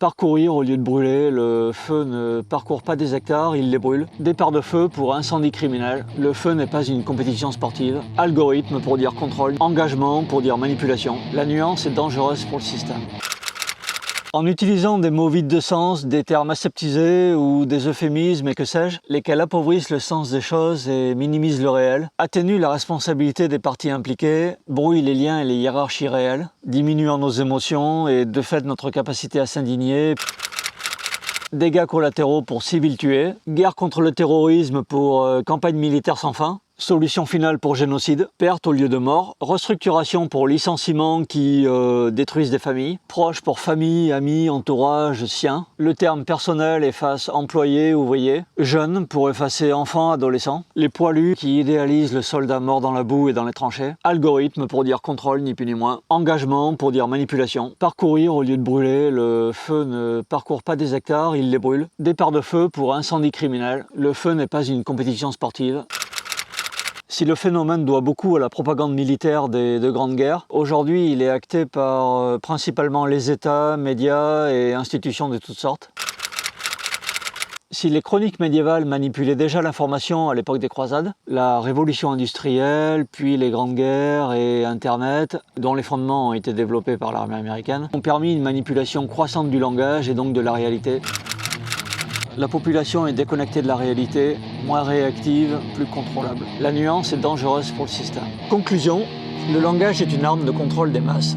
Parcourir au lieu de brûler, le feu ne parcourt pas des hectares, il les brûle. Départ de feu pour incendie criminel, le feu n'est pas une compétition sportive. Algorithme pour dire contrôle, engagement pour dire manipulation. La nuance est dangereuse pour le système. En utilisant des mots vides de sens, des termes aseptisés ou des euphémismes et que sais-je, lesquels appauvrissent le sens des choses et minimisent le réel, atténuent la responsabilité des parties impliquées, brouillent les liens et les hiérarchies réelles, diminuant nos émotions et de fait notre capacité à s'indigner. Dégâts collatéraux pour civils tués, guerre contre le terrorisme pour campagne militaire sans fin, solution finale pour génocide, perte au lieu de mort, restructuration pour licenciement qui détruisent des familles, proches pour famille, amis, entourage, siens, le terme personnel efface employé, ouvrier, jeune pour effacer enfant, adolescent, les poilus qui idéalisent le soldat mort dans la boue et dans les tranchées, algorithme pour dire contrôle ni plus ni moins, engagement pour dire manipulation, parcourir au lieu de brûler, le feu ne parcourt pas des hectares, il les brûle, départ de feu pour incendie criminel, le feu n'est pas une compétition sportive. Si le phénomène doit beaucoup à la propagande militaire des deux grandes guerres, aujourd'hui il est acté par principalement les États, médias et institutions de toutes sortes. Si les chroniques médiévales manipulaient déjà l'information à l'époque des croisades, la révolution industrielle, puis les grandes guerres et Internet, dont les fondements ont été développés par l'armée américaine, ont permis une manipulation croissante du langage et donc de la réalité. La population est déconnectée de la réalité, moins réactive, plus contrôlable. La nuance est dangereuse pour le système. Conclusion, le langage est une arme de contrôle des masses.